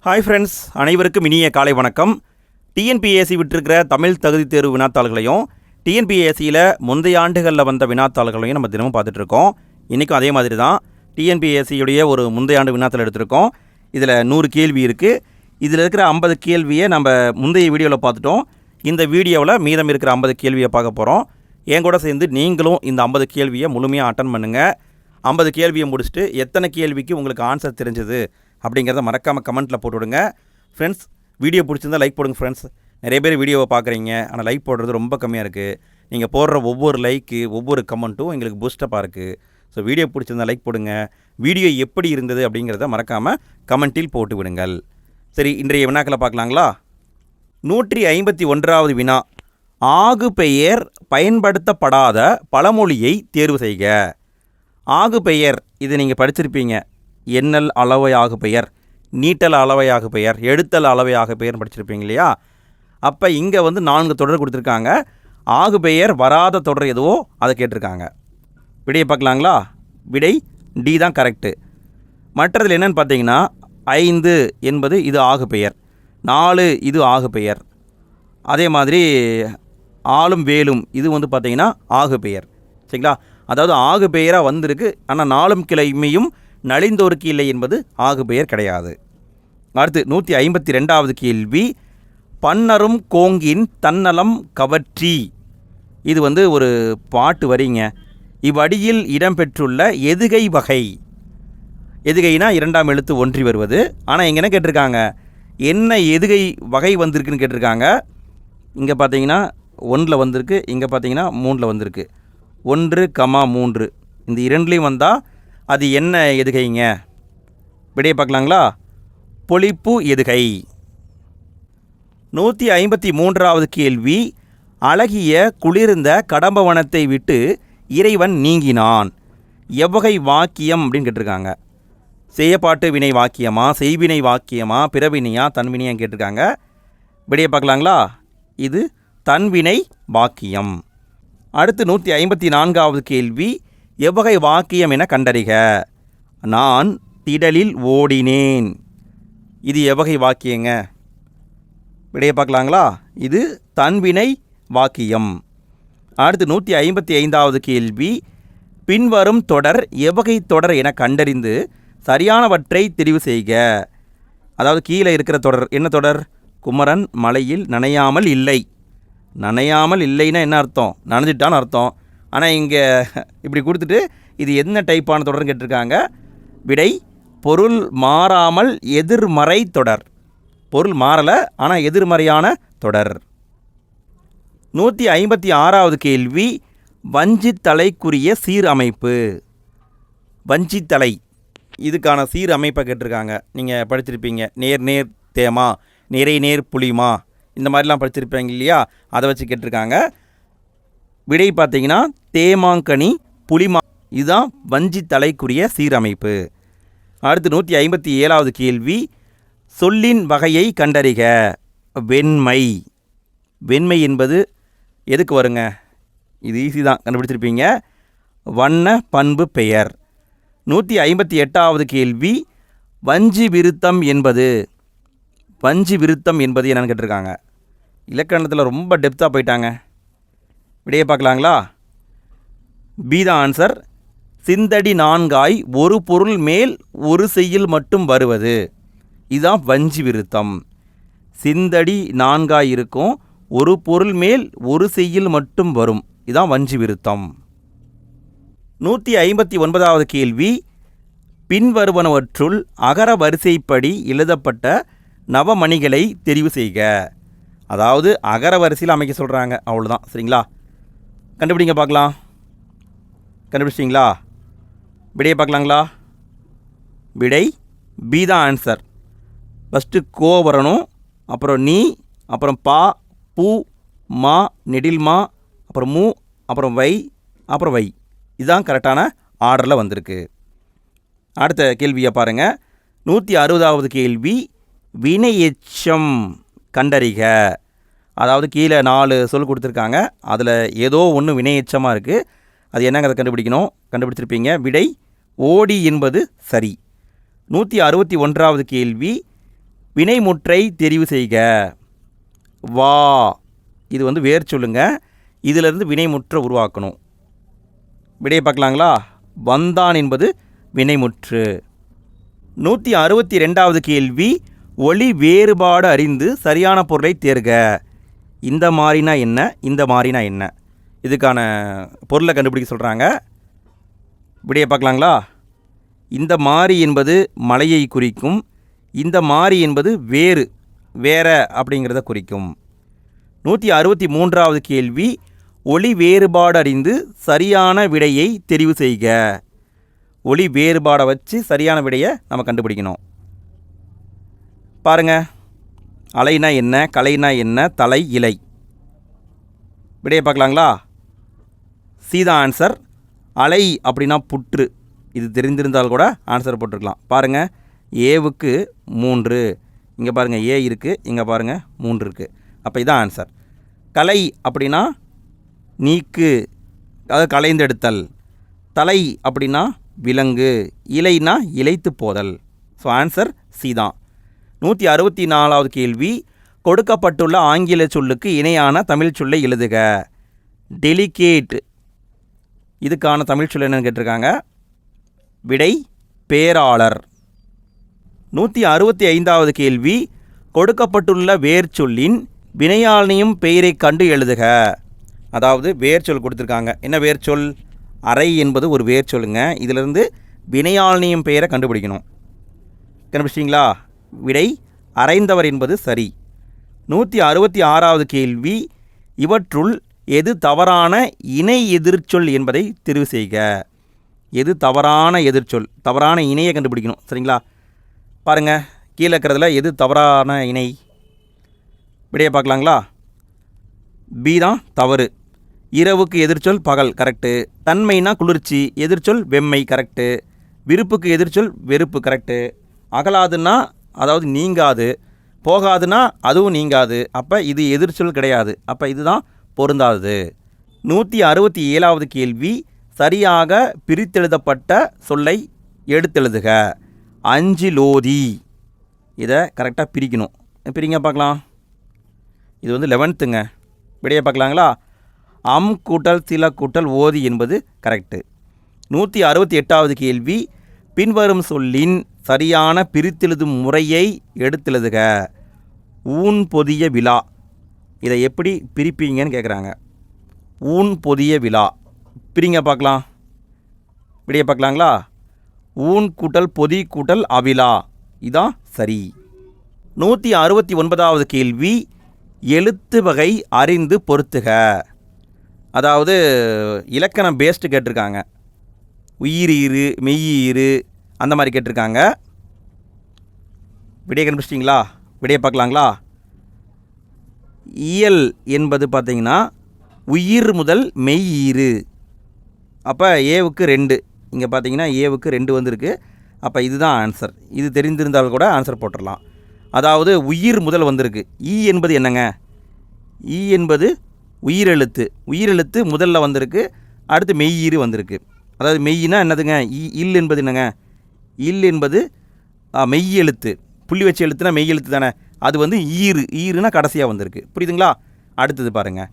Hi friends, அனைவருக்கும் இனிய காலை வணக்கம். டிஎன்பிஎஸ்சி விட்டிருக்கிற தமிழ் தகுதி தேர்வு வினாத்தாள்களையும் டிஎன்பிஎஸ்சியில் முந்தைய ஆண்டுகளில் வந்த வினாத்தாள்களையும் நம்ம தினமும் பார்த்துட்ருக்கோம். இன்றைக்கும் அதே மாதிரி தான் டிஎன்பிஎஸ்சியுடைய ஒரு முந்தைய ஆண்டு வினாத்தாள் எடுத்திருக்கோம். இதில் 100 கேள்வி இருக்குது. இதில் இருக்கிற 50 கேள்வியை நம்ம முந்தைய வீடியோவில் பார்த்துட்டோம். இந்த வீடியோவில் மீதம் இருக்கிற 50 கேள்வியை பார்க்க போகிறோம். என் கூட சேர்ந்து நீங்களும் இந்த 50 கேள்வியை முழுமையாக அட்டன் பண்ணுங்கள். 50 கேள்வியை முடிச்சுட்டு எத்தனை கேள்விக்கு உங்களுக்கு ஆன்சர் தெரிஞ்சது அப்படிங்கிறத மறக்காமல் கமெண்ட்டில் போட்டுவிடுங்க. ஃப்ரெண்ட்ஸ், வீடியோ பிடிச்சிருந்தால் லைக் போடுங்க. ஃப்ரெண்ட்ஸ், நிறைய பேர் வீடியோவை பார்க்குறீங்க, ஆனால் லைக் போடுறது ரொம்ப கம்மியாக இருக்குது. நீங்கள் போடுற ஒவ்வொரு லைக்கு, ஒவ்வொரு கமெண்ட்டும் எங்களுக்கு பூஸ்டப்பாக இருக்குது. ஸோ வீடியோ பிடிச்சிருந்தால் லைக் போடுங்க. வீடியோ எப்படி இருந்தது அப்படிங்கிறத மறக்காமல் கமெண்ட்டில் போட்டு விடுங்கள். சரி, இன்றைய வினாக்களை பார்க்கலாங்களா? 151வது வினா, ஆகு பெயர் பயன்படுத்தப்படாத பழமொழியை தேர்வு செய்க. ஆகு பெயர், இது நீங்கள் படிச்சிருப்பீங்க. எண்ணல் அளவை ஆகு பெயர், நீட்டல் அளவை ஆகு பெயர், எடுத்தல் அளவை ஆகு பெயர்னு படிச்சிருப்பீங்க இல்லையா? அப்போ இங்கே 4 தொடர் கொடுத்துருக்காங்க. ஆகு பெயர் வராத தொடர் எதுவோ அதை கேட்டிருக்காங்க. விடையை பார்க்கலாங்களா? விடை டி தான் கரெக்டு. மற்றதில் என்னென்னு பார்த்தீங்கன்னா, 5 என்பது இது ஆகு பெயர், 4 இது ஆகு பெயர், அதே மாதிரி ஆளும் வேலும் இது பார்த்தீங்கன்னா ஆகு பெயர். சரிங்களா? அதாவது ஆகு பெயராக வந்திருக்கு, ஆனால் 4 கிளைமையும் நலிந்தோருக்கு இல்லை என்பது ஆகு பெயர் கிடையாது. அடுத்து 152வது கேள்வி, பன்னரும் கோங்கின் தன்னலம் கவற்றி. இது ஒரு பாட்டு வரிங்க. இவ்வடியில் இடம்பெற்றுள்ள எதுகை வகை. எதுகைனா 2ஆம் எழுத்து ஒன்றி வருவது. ஆனால் இங்கே என்ன கேட்டிருக்காங்க, என்ன எதுகை வகை வந்திருக்குன்னு கேட்டிருக்காங்க. இங்கே பார்த்தீங்கன்னா 1ல் வந்திருக்கு, இங்கே பார்த்தீங்கன்னா 3ல் வந்திருக்கு. 1, 3 இந்த 2லேயும் வந்தால் அது என்ன எதுகைங்க? விடையை பார்க்கலாங்களா? பொழிப்பு எதுகை. 153வது கேள்வி, அழகிய குளிர்ந்த கடம்பவனத்தை விட்டு இறைவன் நீங்கினான். எவ்வகை வாக்கியம் அப்படின்னு கேட்டிருக்காங்க. செய்யப்பாட்டு வினை வாக்கியமா, செய்வினை வாக்கியமா, பிறவினையா, தன்வினையான்னு கேட்டிருக்காங்க. விடையை பார்க்கலாங்களா? இது தன்வினை வாக்கியம். அடுத்து 154வது கேள்வி, எவ்வகை வாக்கியம் என கண்டறிக. நான் திடலில் ஓடினேன். இது எவ்வகை வாக்கியங்க? விடையை பார்க்கலாங்களா? இது தன்வினை வாக்கியம். அடுத்து 155வது கேள்வி, பின்வரும் தொடர் எவ்வகை தொடர் என கண்டறிந்து சரியானவற்றை தெரிவு செய்க. அதாவது கீழே இருக்கிற தொடர் என்ன தொடர்? குமரன் மலையில் நனையாமல் இல்லை. நனையாமல் இல்லைன்னா என்ன அர்த்தம்? நனைஞ்சிட்டான்னு அர்த்தம். ஆனால் இங்கே இப்படி கொடுத்துட்டு இது என்ன டைப்பான தொடர்னு கேட்டிருக்காங்க. விடை பொருள் மாறாமல் எதிர்மறை தொடர். பொருள் மாறலை, ஆனால் எதிர்மறையான தொடர். 156வது கேள்வி, வஞ்சித்தலைக்குரிய சீரமைப்பு. வஞ்சித்தலை இதுக்கான சீரமைப்பை கேட்டிருக்காங்க. நீங்கள் படிச்சிருப்பீங்க. நேர் நேர் தேமா, நிறை நேர் புளிமா, இந்த மாதிரிலாம் படிச்சிருப்பீங்க இல்லையா? அதை வச்சு கேட்டிருக்காங்க. விடை பார்த்தீங்கன்னா தேமாங்கனி புளிமா, இதுதான் வஞ்சித்தலைக்குரிய சீரமைப்பு. அடுத்து 157வது கேள்வி, சொல்லின் வகையை கண்டறிக. வெண்மை. வெண்மை என்பது எதுக்கு வருங்க? இது ஈஸி தான், கண்டுபிடிச்சிருப்பீங்க. வண்ண பண்பு பெயர். 158வது கேள்வி, வஞ்சி விருத்தம் என்பது. வஞ்சி விருத்தம் என்பது என்னன்னு கேட்டிருக்காங்க. இலக்கணத்தில் ரொம்ப டெப்த்தாக போயிட்டாங்க. விடையை பார்க்கலாங்களா? பி தான் ஆன்சர். சிந்தடி 4ஆய் ஒரு பொருள் மேல் ஒரு செய்யுள் மட்டும் வருவது, இதுதான் வஞ்சி விருத்தம். சிந்தடி 4ஆய் இருக்கும், ஒரு பொருள் மேல் ஒரு செய்யுள் மட்டும் வரும், இதுதான் வஞ்சி விருத்தம். 159வது கேள்வி, பின்வருவனவற்றுள் அகர வரிசைப்படி எழுதப்பட்ட நவமணிகளை தெரிவு செய்க. அதாவது அகர வரிசையில் அமைக்க சொல்கிறாங்க, அவ்வளோதான். சரிங்களா? கண்டுபிடிங்க பார்க்கலாம். கண்டுபிடிச்சிங்களா? விடையை பார்க்கலாங்களா? விடை பி தான் ஆன்சர். ஃபஸ்ட்டு கோ வரணும், அப்புறம் நீ, அப்புறம் பா, பூ, மா, நெடில் மா, அப்புறம் மூ, அப்புறம் வை, அப்புறம் வை. இதுதான் கரெக்டான ஆர்டரில் வந்திருக்கு. அடுத்த கேள்வியை பாருங்கள். 160வது கேள்வி, வினை எச்சம் கண்டறிக. அதாவது கீழே 4 சொல் கொடுத்துருக்காங்க. அதில் ஏதோ ஒன்று வினை எச்சமாக இருக்குது. அது என்னங்க, அதை கண்டுபிடிக்கணும். கண்டுபிடிச்சிருப்பீங்க. விடை ஓடி என்பது சரி. 161வது கேள்வி, வினைமுற்றை தெரிவு செய்க. வா, இது வந்து வேர் சொல்லுங்க. இதிலிருந்து வினைமுற்றை உருவாக்கணும். விடையை பார்க்கலாங்களா? வந்தான் என்பது வினைமுற்று. 162வது கேள்வி, ஒளி வேறுபாடு அறிந்து சரியான பொருளை தேர்க. இந்த மாதிரினா என்ன, இந்த மாதிரினா என்ன? இதுக்கான பொருளை கண்டுபிடிக்க சொல்கிறாங்க. விடையை பார்க்கலாங்களா? இந்த மாறி என்பது மலையை குறிக்கும். இந்த மாறி என்பது வேற அப்படிங்கிறத குறிக்கும். 163வது கேள்வி, ஒளி வேறுபாடு அறிந்து சரியான விடையை தெரிவு செய்க. ஒளி வேறுபாடை வச்சு சரியான விடையை நம்ம கண்டுபிடிக்கணும். பாருங்க, அலைனா என்ன, கலைனா என்ன, தலை, இலை. விடையை பார்க்கலாங்களா? சீதா ஆன்சர். அலை அப்படின்னா புற்று. இது தெரிந்திருந்தால் கூட ஆன்சர் போட்டிருக்கலாம். பாருங்கள், ஏவுக்கு 3, இங்கே பாருங்கள் ஏ இருக்குது, இங்கே பாருங்கள் 3 இருக்குது. அப்போ இதான் ஆன்சர். கலை அப்படின்னா நீக்கு, அதாவது கலைந்தெடுத்தல். தலை அப்படின்னா விலங்கு. இலைனா இலைத்து போதல். ஸோ ஆன்சர் சி தான். 164வது கேள்வி, கொடுக்கப்பட்டுள்ள ஆங்கில சொல்லுக்கு இணையான தமிழ் சொல்லை எழுதுக. டெலிகேட், இதுக்கான தமிழ் சொல் என்னன்னு கேட்டிருக்காங்க. விடை பேராளர். 165வது கேள்வி, கொடுக்கப்பட்டுள்ள வேர் சொல்லின் வினையாளனியும் பெயரை கண்டு எழுதுக. அதாவது வேர் சொல் கொடுத்துருக்காங்க. என்ன வேர் சொல்? அறை என்பது ஒரு வேர் சொல்லுங்க. இதிலிருந்து வினையாளனியும் பெயரை கண்டுபிடிக்கணும். கண்டுபிடிச்சிங்களா? விடை அறைந்தவர் என்பது சரி. 166வது கேள்வி, இவற்றுள் எது தவறான இணை எதிர்ச்சொல் என்பதை தெரிவு செய்க. எது தவறான எதிர்ச்சொல்? தவறான இணையை கண்டுபிடிக்கணும். சரிங்களா? பாருங்கள், கீழே இருக்கிறதுல எது தவறான இணை? விடையை பார்க்கலாங்களா? பி தான் தவறு. இரவுக்கு எதிர்ச்சொல் பகல், கரெக்டு. தன்மைனா குளிர்ச்சி, எதிர்ச்சொல் வெம்மை, கரெக்டு. விருப்புக்கு எதிர்ச்சொல் வெறுப்பு, கரெக்டு. அகலாதுன்னா அதாவது நீங்காது, போகாதுன்னா அதுவும் நீங்காது. அப்போ இது எதிர்ச்சொல் கிடையாது. அப்போ இதுதான் பொருந்தாது. 167வது கேள்வி, சரியாக பிரித்தெழுதப்பட்ட சொல்லை எடுத்தெழுதுக. அஞ்சிலோதி, இதை கரெக்டாக பிரிக்கணும். பிரிங்க பார்க்கலாம். இது வந்து 11ங்க. விடையை பார்க்கலாங்களா? அம் கூட்டல் சில கூட்டல் ஓதி என்பது கரெக்டு. 168வது கேள்வி, பின்வரும் சொல்லின் சரியான பிரித்தெழுதும் முறையை எடுத்தெழுதுக. ஊன் பொதிய விழா, இதை எப்படி பிரிப்பீங்கன்னு கேட்குறாங்க. ஊன் பொதிய விழா, பிரிங்க பார்க்கலாம். விடையை பார்க்கலாங்களா? ஊன் கூட்டல் பொதி கூட்டல் அவிழா, இதான் சரி. 169வது கேள்வி, எழுத்து வகை அறிந்து பொறுத்துக. அதாவது இலக்கணம் பேஸ்ட்டு கேட்டிருக்காங்க. உயிரீறு, மெய்யீறு அந்த மாதிரி கேட்டிருக்காங்க. விடையை கண்டுபிடிச்சிட்டிங்களா? விடையை பார்க்கலாங்களா? இயல் என்பது பார்த்திங்கன்னா உயிர் முதல் மெய்யீறு. அப்போ ஏவுக்கு 2, இங்கே பார்த்தீங்கன்னா ஏவுக்கு 2 வந்திருக்கு. அப்போ இதுதான் ஆன்சர். இது தெரிந்திருந்தால் கூட ஆன்சர் போட்டுடலாம். அதாவது உயிர் முதல் வந்திருக்கு. ஈ என்பது என்னங்க? ஈ என்பது உயிரெழுத்து. உயிரெழுத்து முதல்ல வந்திருக்கு. அடுத்து மெய்யீறு வந்திருக்கு. அதாவது மெய்யினா என்னதுங்க? இல் என்பது என்னங்க? இல் என்பது மெய்யெழுத்து. புள்ளி வச்ச எழுத்துனா மெய்யெழுத்து தானே. அது வந்து ஈருனா கடைசியாக வந்திருக்கு. புரியுதுங்களா? அடுத்தது பாருங்கள்,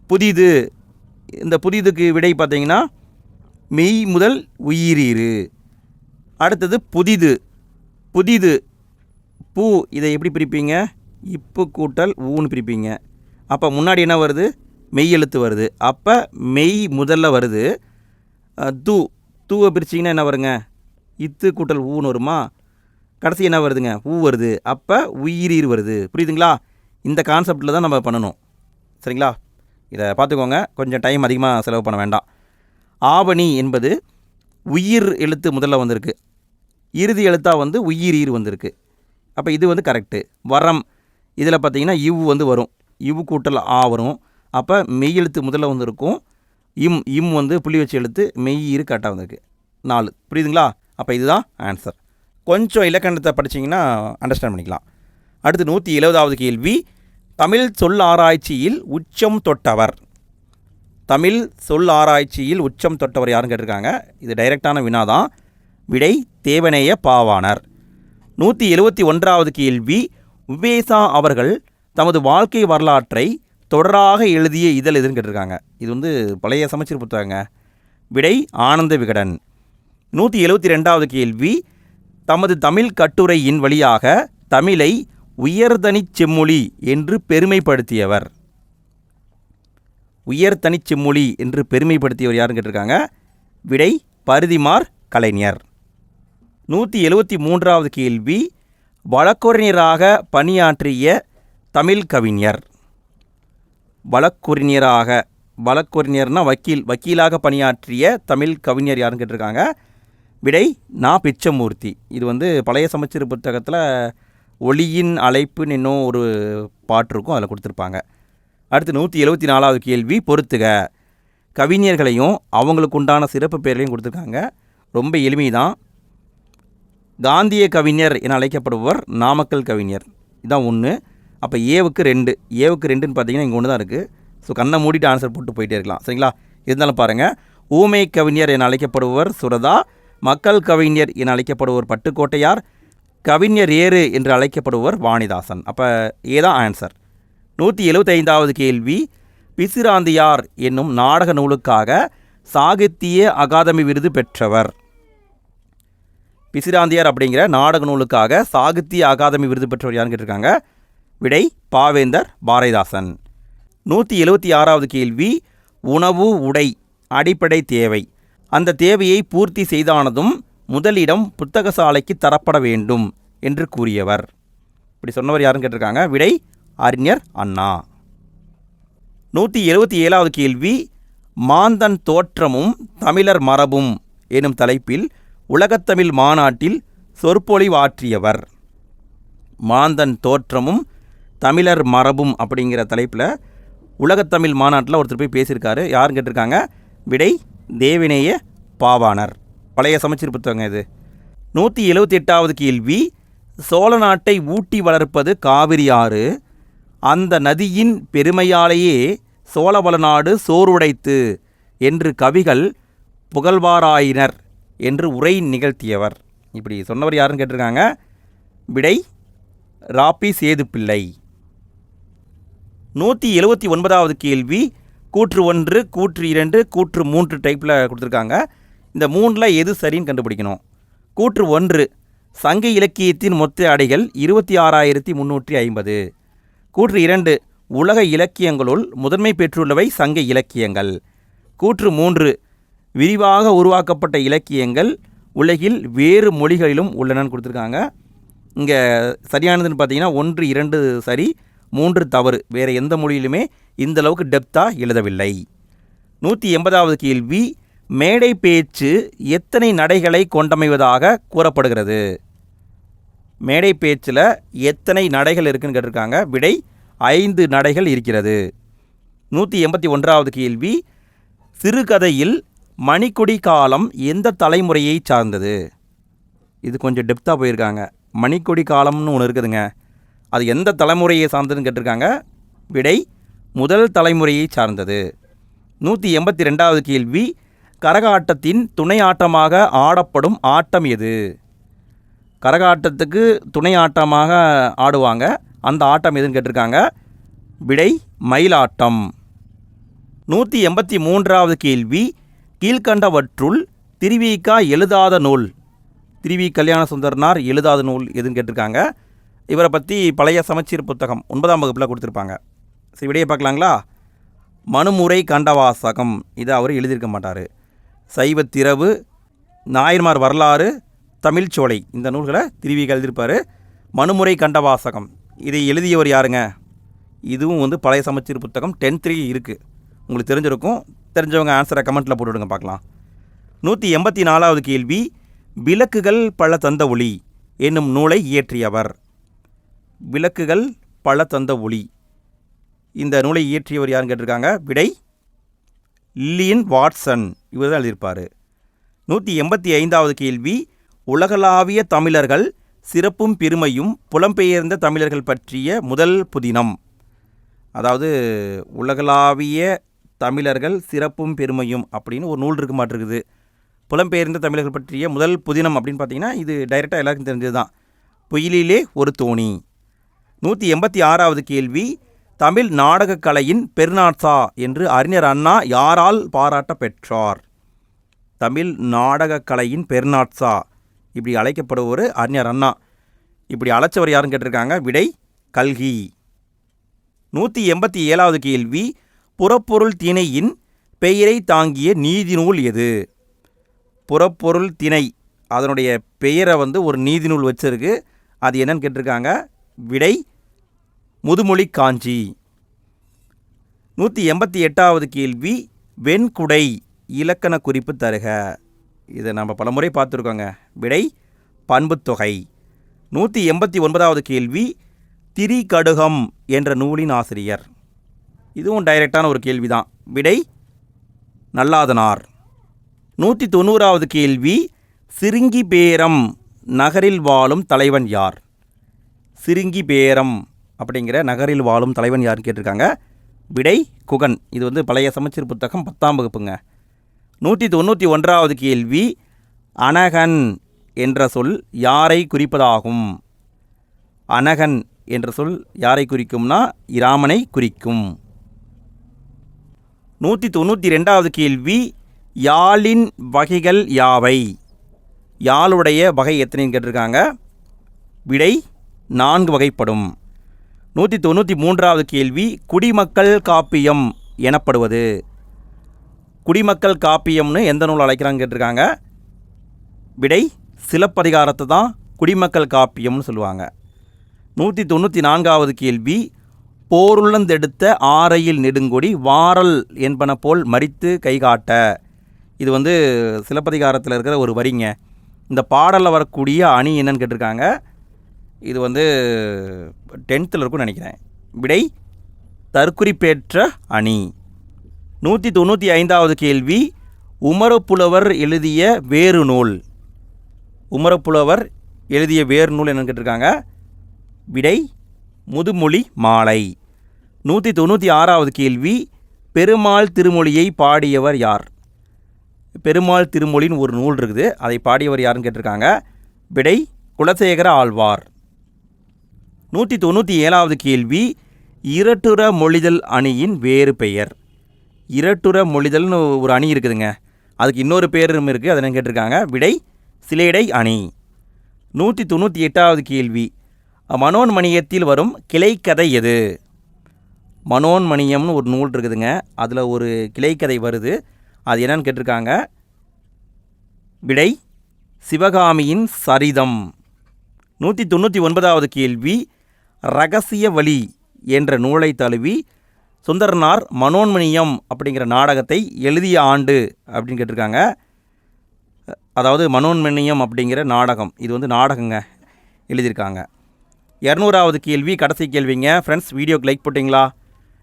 புதிது. இந்த புதிதுக்கு விடை பார்த்தீங்கன்னா மெய் முதல் உயிரீறு. அடுத்தது புதிது. புதிது பூ, இதை எப்படி பிரிப்பீங்க? இப்பு கூட்டல் ஊன்னு பிரிப்பீங்க. அப்போ முன்னாடி என்ன வருது? மெய் எழுத்து வருது. அப்போ மெய் முதல்ல வருது. தூவை பிரிச்சிங்கன்னா என்ன வருங்க? இத்து கூட்டல் ஊன்னு வருமா? கடைசி என்ன வருதுங்க? ஊ வருது. அப்போ உயிரீர் வருது. புரியுதுங்களா? இந்த கான்செப்டில் தான் நம்ம பண்ணணும். சரிங்களா? இதை பார்த்துக்கோங்க. கொஞ்சம் டைம் அதிகமாக செலவு பண்ண வேண்டாம். ஆவணி என்பது உயிர் எழுத்து முதல்ல வந்திருக்கு. இறுதி எழுத்தாக வந்து உயிரீர் வந்திருக்கு. அப்போ இது வந்து கரெக்டு. வரம், இதில் பார்த்தீங்கன்னா இவ் வந்து வரும். இவ் கூட்டல் ஆ வரும். அப்போ மெய் எழுத்து முதல்ல வந்திருக்கும். இம் வந்து புள்ளி வச்சு எழுத்து மெய்யீர் கரெக்டாக வந்திருக்கு. 4. புரியுதுங்களா? அப்போ இதுதான் ஆன்சர். கொஞ்சம் இலக்கணத்தை படிச்சிங்கன்னா அண்டர்ஸ்டாண்ட் பண்ணிக்கலாம். அடுத்து 170வது கேள்வி, தமிழ் சொல் ஆராய்ச்சியில் உச்சம் தொட்டவர். தமிழ் சொல் ஆராய்ச்சியில் உச்சம் தொட்டவர் யாருன்னு கேட்டிருக்காங்க. இது டைரெக்டான வினா தான். விடை தேவநேய பாவாணர். 171வது கேள்வி, உவேசா அவர்கள் தமது வாழ்க்கை வரலாற்றை தொடராக எழுதிய இதழ் எதுன்னு கேட்டிருக்காங்க. இது வந்து பழைய சமச்சீர் புத்தகங்க. விடை ஆனந்த விகடன். 172வது கேள்வி, தமது தமிழ் கட்டுரையின் வழியாக தமிழை உயர்தனிச் செம்மொழி என்று பெருமைப்படுத்தியவர். உயர்தனிச் செம்மொழி என்று பெருமைப்படுத்தியவர் யாருன்னு கேட்டிருக்காங்க. விடை பரிதிமாற் கலைஞர். 173வது கேள்வி, வழக்கறிஞராக பணியாற்றிய தமிழ் கவிஞர். வழக்கறிஞர்னா வக்கீலாக பணியாற்றிய தமிழ் கவிஞர் யாருன்னு கேட்டிருக்காங்க. விடை நா. பிச்சமூர்த்தி. இது வந்து பழைய சமச்சீர் புத்தகத்தில் ஒளியின் அழைப்புன்னு இன்னும் ஒரு பாட்டு இருக்கும், அதில் கொடுத்துருப்பாங்க. அடுத்து 174வது கேள்வி, பொறுத்துக. கவிஞர்களையும் அவங்களுக்கு உண்டான சிறப்பு பேர்களையும் கொடுத்துருக்காங்க. ரொம்ப எளிமைதான். காந்திய கவிஞர் என அழைக்கப்படுபவர் நாமக்கல் கவிஞர். இதான் 1. அப்போ ஏவுக்கு 2. ஏவுக்கு 2ன்னு பார்த்தீங்கன்னா இங்கே 1 தான் இருக்குது. ஸோ கண்ணை மூடிட்டு ஆன்சர் போட்டு போயிட்டே இருக்கலாம், சரிங்களா? இருந்தாலும் பாருங்கள், ஊமை கவிஞர் என அழைக்கப்படுபவர் சுரதா, மக்கள் கவிஞர் என அழைக்கப்படுபவர் பட்டுக்கோட்டையார், கவிஞர் ஏறு என்று அழைக்கப்படுபவர் வாணிதாசன். அப்போ ஏதான் ஆன்சர். 175வது கேள்வி, பிசிராந்தியார் என்னும் நாடக நூலுக்காக சாகித்ய அகாதமி விருது பெற்றவர். பிசிராந்தியார் அப்படிங்கிற நாடக நூலுக்காக சாகித்ய அகாதமி விருது பெற்றவர் யாருன்னு கேட்டிருக்காங்க. விடை பாவேந்தர் பாரதிதாசன். 176வது கேள்வி, உணவு உடை அடிப்படை தேவை. அந்த தேவையை பூர்த்தி செய்தானதும் முதலிடம் புத்தகசாலைக்கு தரப்பட வேண்டும் என்று கூறியவர். இப்படி சொன்னவர் யாருன்னு கேட்டிருக்காங்க. விடை அறிஞர் அண்ணா. 177வது கேள்வி, மாந்தன் தோற்றமும் தமிழர் மரபும் எனும் தலைப்பில் உலகத்தமிழ் மாநாட்டில் சொற்பொழிவாற்றியவர். மாந்தன் தோற்றமும் தமிழர் மரபும் அப்படிங்கிற தலைப்பில் உலகத்தமிழ் மாநாட்டில் ஒருத்தர் போய் பேசியிருக்காரு. யாருன்னு கேட்டிருக்காங்க. விடை தேவிநேய பாவாணர். பழைய சமச்சீர் புத்தகங்க இது. 178வது கேள்வி, சோழ நாட்டை ஊட்டி வளர்ப்பது காவிரி ஆறு. அந்த நதியின் பெருமையாலேயே சோழவள நாடு சோறுடைத்து என்று கவிகள் புகழ்வாராயினர் என்று உரை நிகழ்த்தியவர். இப்படி சொன்னவர் யாருன்னு கேட்டிருக்காங்க. விடை ராப்பி சேதுப்பிள்ளை. 179வது கேள்வி, கூற்று 1, கூற்று 2, கூற்று 3 டைப்பில் கொடுத்துருக்காங்க. இந்த 3ல் எது சரின்னு கண்டுபிடிக்கணும். கூற்று 1, சங்க இலக்கியத்தின் மொத்த அடைகள் 26,350. கூற்று 2, உலக இலக்கியங்களுள் முதன்மை பெற்றுள்ளவை சங்க இலக்கியங்கள். கூற்று 3, விரிவாக உருவாக்கப்பட்ட இலக்கியங்கள் உலகில் வேறு மொழிகளிலும் உள்ளனன்னு கொடுத்துருக்காங்க. இங்கே சரியானதுன்னு பார்த்தீங்கன்னா 1, 2 சரி, 3 தவறு. வேறு எந்த மொழியிலுமே இந்தளவுக்கு டெப்த்தாக எழுதவில்லை. 180வது கேள்வி, மேடை பேச்சு எத்தனை நடைகளை கொண்டமைவதாக கூறப்படுகிறது. மேடை பேச்சில் எத்தனை நடைகள் இருக்குதுன்னு கேட்டிருக்காங்க. விடை 5 நடைகள் இருக்கிறது. 181வது கேள்வி, சிறுகதையில் மணிக்கொடி காலம் எந்த தலைமுறையை சார்ந்தது. இது கொஞ்சம் டெப்த்தாக போயிருக்காங்க. மணிக்கொடி காலம்னு ஒன்று இருக்குதுங்க, அது எந்த தலைமுறையை சார்ந்ததுன்னு கேட்டிருக்காங்க. விடை முதல் தலைமுறையை சார்ந்தது. 182வது கேள்வி, கரகாட்டத்தின் துணை ஆட்டமாக ஆடப்படும் ஆட்டம் எது. கரகாட்டத்துக்கு துணை ஆட்டமாக ஆடுவாங்க, அந்த ஆட்டம் எதுன்னு கேட்டிருக்காங்க. விடை மயிலாட்டம். 183வது கேள்வி, கீழ்கண்டவற்றுள் திருவிக எழுதாத நூல். திருவி கல்யாண சுந்தரனார் எழுதாத நூல் எதுன்னு கேட்டிருக்காங்க. இவரை பற்றி பழைய சமச்சீர் புத்தகம் 9ஆம் வகுப்பில் கொடுத்துருப்பாங்க. சரி, விடையை பார்க்கலாங்களா. மனுமுறை கண்டவாசகம், இதை அவர் எழுதியிருக்க மாட்டார். சைவத்திரவு, நாயன்மார் வரலாறு, தமிழ்ச்சோலை, இந்த நூல்களை திருவிக எழுதியிருப்பார். மனுமுறை கண்டவாசகம் இதை எழுதியவர் யாருங்க. இதுவும் வந்து பழைய சமச்சீர் புத்தகம் 10th இருக்குது, உங்களுக்கு தெரிஞ்சிருக்கும். தெரிஞ்சவங்க ஆன்சரை கமெண்ட்டில் போட்டுவிடுங்க பார்க்கலாம். 184வது கேள்வி, விளக்குகள் பல தந்த ஒளி என்னும் நூலை இயற்றியவர். விளக்குகள் பல தந்த ஒளி, இந்த நூலை இயற்றியவர் யாருன்னு கேட்டிருக்காங்க. விடை லில்லியன் வாட்சன், இவர் தான் எழுதியிருப்பார். 185வது கேள்வி, உலகளாவிய தமிழர்கள் சிறப்பும் பெருமையும் புலம்பெயர்ந்த தமிழர்கள் பற்றிய முதல் புதினம். அதாவது உலகளாவிய தமிழர்கள் சிறப்பும் பெருமையும் அப்படின்னு ஒரு நூல் இருக்க மாட்டிருக்குது. புலம்பெயர்ந்த தமிழர்கள் பற்றிய முதல் புதினம் அப்படின்னு பார்த்தீங்கன்னா இது டைரெக்டாக எல்லாருக்கும் தெரிஞ்சது தான். புயலிலே ஒரு தோணி. 186வது கேள்வி, தமிழ் நாடகக் கலையின் பெருநாட்சா என்று அறிஞர் அண்ணா யாரால் பாராட்ட பெற்றார்? தமிழ் நாடகக் கலையின் பெருநாட்சா இப்படி அழைக்கப்படுவர் அறிஞர் அண்ணா. இப்படி அழைச்சவர் யாருன்னு கேட்டிருக்காங்க. விடை கல்கி. 187வது கேள்வி, புறப்பொருள் திணையின் பெயரை தாங்கிய நீதிநூல் எது? புறப்பொருள் திணை அதனுடைய பெயரை ஒரு நீதிநூல் வச்சிருக்கு. அது என்னன்னு கேட்டிருக்காங்க. விடை முதுமொழி காஞ்சி. 188வது கேள்வி, வெண்குடை இலக்கண குறிப்பு தருக. இதை நம்ம பலமுறை பார்த்துருக்கோங்க. விடை பண்புத்தொகை. 189வது கேள்வி, திரிகடுகம் என்ற நூலின் ஆசிரியர். இதுவும் டைரெக்டான ஒரு கேள்வி தான். விடை நல்லாதனார். 190வது கேள்வி, சிருங்கி பேரம் நகரில் வாழும் தலைவன் யார்? சிருங்கி பேரம் அப்படிங்கிற நகரில் வாழும் தலைவன் யாருன்னு கேட்டிருக்காங்க. விடை குகன். இது பழைய சமச்சீர் புத்தகம் 10ஆம் வகுப்புங்க. 191வது கேள்வி, அனகன் என்ற சொல் யாரை குறிப்பதாகும்? அனகன் என்ற சொல் யாரை குறிக்கும்னா இராமனை குறிக்கும். 192வது கேள்வி, யாழின் வகைகள் யாவை? யாழுடைய வகை எத்தனைன்னு கேட்டிருக்காங்க. விடை 4 வகைப்படும். 193வது கேள்வி, குடிமக்கள் காப்பியம் எனப்படுவது? குடிமக்கள் காப்பியம்னு எந்த நூல் அழைக்கிறான்னு கேட்டிருக்காங்க. விடை சிலப்பதிகாரத்தை தான் குடிமக்கள் காப்பியம்னு சொல்லுவாங்க. 194வது கேள்வி, போருள்ளந்தெடுத்த ஆரையில் நெடுங்கொடி வாரல் என்பன போல் மறித்து கைகாட்ட. இது சிலப்பதிகாரத்தில் இருக்கிற ஒரு வரிங்க. இந்த பாடலில் வரக்கூடிய அணி என்னன்னு கேட்டிருக்காங்க. இது 10th இருக்குன்னு நினைக்கிறேன். விடை தற்குறிப்பேற்ற அணி. 195வது கேள்வி, உமரப்புலவர் எழுதிய வேறு நூல். உமரப்புலவர் எழுதிய வேறு நூல் என்னன்னு கேட்டிருக்காங்க. விடை முதுமொழி மாலை. 196வது கேள்வி, பெருமாள் திருமொழியை பாடியவர் யார்? பெருமாள் திருமொழின்னு ஒரு நூல் இருக்குது. அதை பாடியவர் யாருன்னு கேட்டிருக்காங்க. விடை குலசேகர ஆழ்வார். 197வது கேள்வி, இரட்டுற மொழிதல் அணியின் வேறு பெயர். இரட்டுற மொழிதல்னு ஒரு அணி இருக்குதுங்க. அதுக்கு இன்னொரு பேரும் இருக்குது. அதை கேட்டிருக்காங்க. விடை சிலேடை அணி. 198வது கேள்வி, மனோன்மணியத்தில் வரும் கிளைக்கதை எது? மனோன்மணியம்னு ஒரு நூல் இருக்குதுங்க. அதில் ஒரு கிளைக்கதை வருது. அது என்னன்னு கேட்டிருக்காங்க. விடை சிவகாமியின் சரிதம். 199வது கேள்வி, இரகசிய வழி என்ற நூலை தழுவி சுந்தரனார் மனோன்மணியம் அப்படிங்கிற நாடகத்தை எழுதிய ஆண்டு அப்படின்னு கேட்டிருக்காங்க. அதாவது மனோன்மணியம் அப்படிங்கிற நாடகம், இது நாடகங்க எழுதியிருக்காங்க. 200வது கேள்வி, கடைசி கேள்விங்க. ஃப்ரெண்ட்ஸ், வீடியோக்கு லைக் போட்டிங்களா?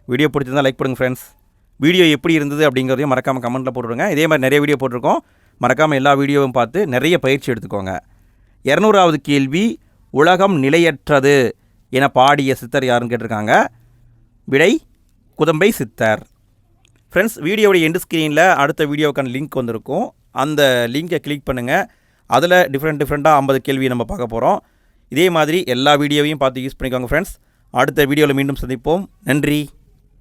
வீடியோ பிடிச்சிருந்தால் லைக் பண்ணுங்கள் ஃப்ரெண்ட்ஸ். வீடியோ எப்படி இருந்தது அப்படிங்கிறதையும் மறக்காமல் கமெண்ட்டில் போட்டுவிடுங்க. இதே மாதிரி நிறைய வீடியோ போட்டிருக்கோம். மறக்காமல் எல்லா வீடியோவும் பார்த்து நிறைய பயிற்சி எடுத்துக்கோங்க. 200வது கேள்வி, உலகம் நிலையற்றது என பாடிய சித்தர் யாருன்னு கேட்டிருக்காங்க. விடை குதம்பை சித்தர். ஃப்ரெண்ட்ஸ், வீடியோவுடைய எண்டு ஸ்க்ரீனில் அடுத்த வீடியோவுக்கான லிங்க் வந்திருக்கும். அந்த லிங்கை கிளிக் பண்ணுங்கள். அதில் டிஃப்ரெண்ட்டாக 50 கேள்வி நம்ம பார்க்க போகிறோம். இதே மாதிரி எல்லா வீடியோவையும் பார்த்து யூஸ் பண்ணிக்கோங்க ஃப்ரெண்ட்ஸ். அடுத்த வீடியோவில் மீண்டும் சந்திப்போம். நன்றி.